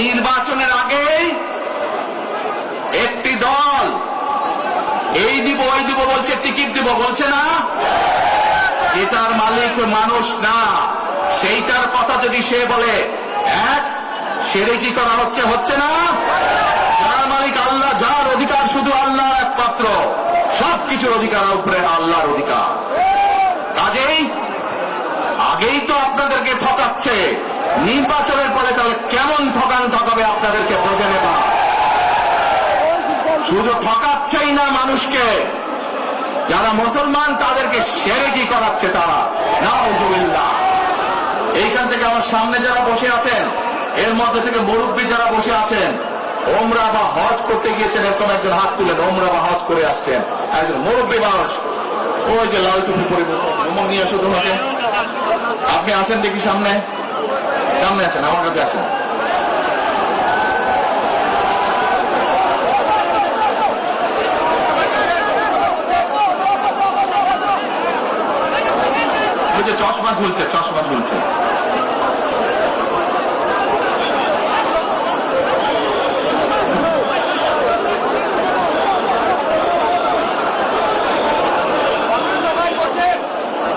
নির্বাচনের আগেই একটি দল এই দিব ওই দিব বলছে, টিকিট দিব বলছে না, এটার মালিক মানুষ না, সেইটার কথা যদি সে বলে এক, সেরে কি করা হচ্ছে, হচ্ছে না? যার মালিক আল্লাহ, যার অধিকার শুধু আল্লাহর একমাত্র, সবকিছুর অধিকার উপরে আল্লাহর অধিকার। কাজেই আগেই তো আপনাদেরকে ঠকাচ্ছে, নির্বাচনের পরে তাহলে কেমন ঠকাবে আপনাদেরকে বোঝে নেবা। শুধু ঠকাচ্ছেই না মানুষকে, যারা মুসলমান তাদেরকে সেরেকি করাচ্ছে তারা, নাউযুবিল্লাহ। এইখান থেকে আমার সামনে যারা বসে আছেন, এর মধ্যে থেকে মুরব্বী যারা বসে আছেন, ওমরা বা হজ করতে গিয়েছেন, এরকম একজন হাত তুলেন, ওমরা বা হজ করে আসছেন, একজন মুরব্বী মানুষ, ওই যে লাল টুপি পরে নিয়ে আসো তোমাকে, আপনি আসেন দেখি সামনে, সামনে আসেন, আমার কাছে আসেন। ওই যে চশমা ঝুলছে, চশমা ঝুলছে।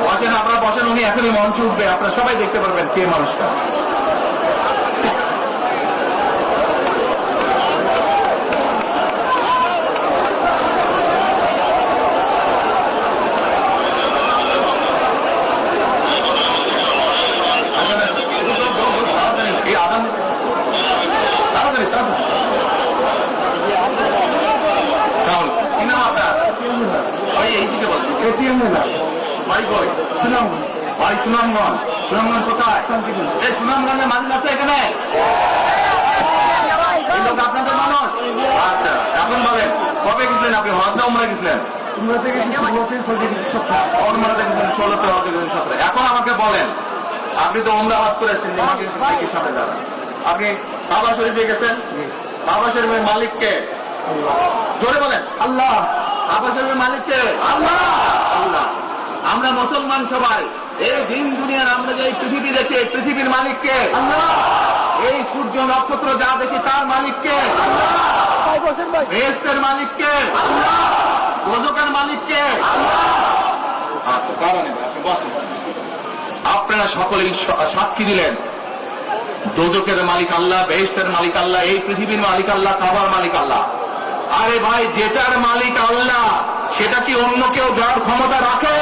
বসেন, আপনারা বসেন, উনি এখনই মঞ্চে উঠবে, আপনারা সবাই দেখতে পারবেন কে মানুষটা। সুনামগঞ্জ কোথায়? এই সুনামগঞ্জের মানুষ আছে এখানে, আপনাদের মানুষ। আচ্ছা, এখন বলেন কবে গেছিলেন আপনি? হজ না উমরা গেছিলেন? এখন আমাকে বলেন, আপনি তো উমরা হজ করে এসেছেন, সামনে যাবেন, আপনি কাবা শরীফে গেছেন, কাবা শরীফের মালিককে জোরে বলেন, আল্লাহ। কাবা শরীফের মালিককে আল্লাহ, আল্লাহ। আমরা মুসলমান সবাই এই দিন দুনিয়ার, আমরা যে পৃথিবী দেখি, পৃথিবীর মালিককে আল্লাহ। এই সূর্য নক্ষত্র যা দেখি তার মালিককে আল্লাহ। বেহেশতের মালিককে আল্লাহ, দোজখের মালিককে আল্লাহ। আচ্ছা, কারণ আপনারা সকলেই সাক্ষী দিলেন, দোজখের মালিক আল্লাহ, বেহেশতের মালিক আল্লাহ, এই পৃথিবীর মালিক আল্লাহ, কাবার মালিক আল্লাহ। আরে ভাই, যেটার মালিক আল্লাহ সেটা কি অন্য কেউ দেওয়ার ক্ষমতা রাখে?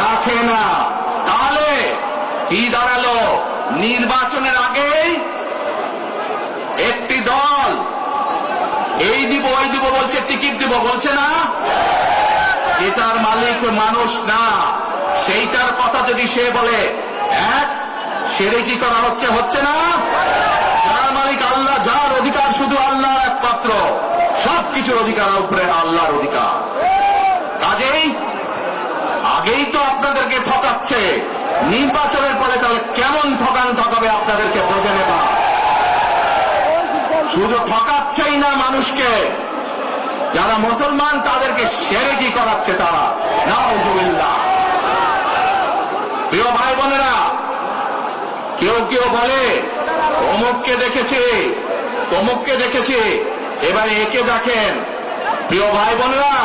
রাখে না। তাহলে কি দাঁড়ালো? নির্বাচনের আগেই একটি দল এই দিব ওই দিব বলছে, টিকিট দিব বলছে না, এটার মালিক মানুষ না, সেইটার কথা যদি সে বলে এক, সেরে কি করা হচ্ছে, হচ্ছে না? যার মালিক আল্লাহ, যার অধিকার শুধু আল্লাহর একমাত্র, সবকিছুর অধিকার উপরে আল্লাহর অধিকার। কাজেই আগেই তো আপনাদেরকে ঠকাচ্ছে, নির্বাচনের পরে তাহলে কেমন ঠকাবে আপনাদেরকে বোঝে নেবা। শুধু ঠকাচ্ছেই না মানুষকে, যারা মুসলমান তাদেরকে সেরেকি করাচ্ছে তারা, নাউযুবিল্লাহ। প্রিয় ভাই বোনেরা, কেউ কেউ বলে অমুককে দেখেছে, তমুককে দেখেছে, এবার একে দেখেন। প্রিয় ভাই বোনেরা,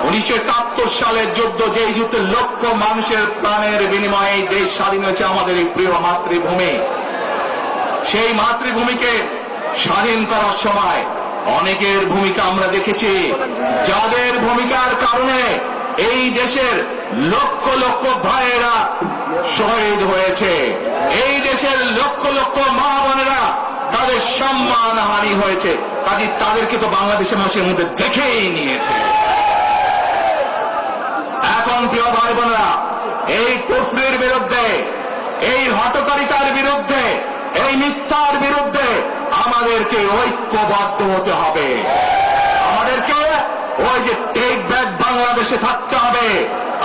1971 সালের যুদ্ধ, যে যুদ্ধে লক্ষ মানুষের প্রাণের বিনিময়ে এই দেশ স্বাধীন হয়েছে, আমাদের এই প্রিয় মাতৃভূমি, সেই মাতৃভূমিকে স্বাধীন করার সময় অনেকের ভূমিকা আমরা দেখেছি, যাদের ভূমিকার কারণে এই দেশের লক্ষ লক্ষ ভাইয়েরা শহীদ হয়েছে, এই দেশের লক্ষ লক্ষ মা বোনেরা তাদের সম্মান হানি হয়েছে। কাজে তাদেরকে তো বাংলাদেশের মানুষের মধ্যে দেখেই নিয়েছে। এখন প্রিয় ভাই বোনেরা, এই কুফরির বিরুদ্ধে, এই হঠকারিতার বিরুদ্ধে, এই মিথ্যার বিরুদ্ধে আমাদেরকে ঐক্যবদ্ধ হতে হবে। আমাদেরকে ওই যে টেক ব্যাক বাংলাদেশে থাকতে হবে।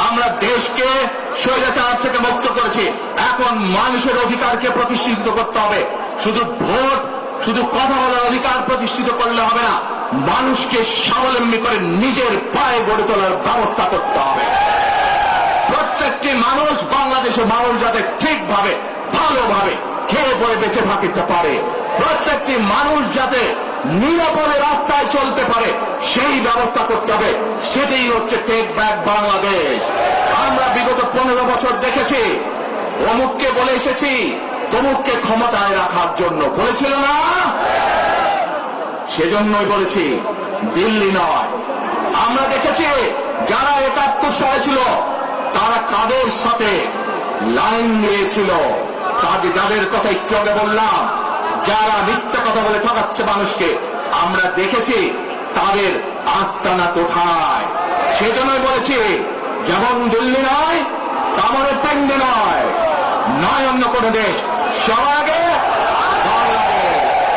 আমরা দেশকে স্বৈরাচার থেকে মুক্ত করেছি, এখন মানুষের অধিকারকে প্রতিষ্ঠিত করতে হবে। শুধু ভোট, শুধু কথা বলার অধিকার প্রতিষ্ঠিত করলে হবে না, মানুষকে স্বাবলম্বী করে নিজের পায়ে গড়ে তোলার ব্যবস্থা করতে হবে। প্রত্যেকটি মানুষ, বাংলাদেশের মানুষ যাতে ঠিকভাবে, ভালোভাবে খেয়ে পরে বেঁচে থাকতে পারে, প্রত্যেকটি মানুষ যাতে নিরাপদে রাস্তায় চলতে পারে সেই ব্যবস্থা করতে হবে। সেটাই হচ্ছে টেক ব্যাক বাংলাদেশ। আমরা বিগত 15 বছর দেখেছি, অমুককে বলে এসেছি তমুককে ক্ষমতায় রাখার জন্য, বলেছিল না? সেজন্যই বলেছি দিল্লি নয়। আমরা দেখেছি যারা 71 সালে ছিল তারা কাদের সাথে লাইন নিয়েছিল, যাদের কথা একটু আগে বললাম, যারা মিথ্যা কথা বলে ঠকাচ্ছে মানুষকে, আমরা দেখেছি তাদের আস্তানা কোথায়। সেজন্যই বলেছি যেমন দিল্লি নয় তেমন পেন্ডে নয়, নয় অন্য কোন দেশ। সবার আগে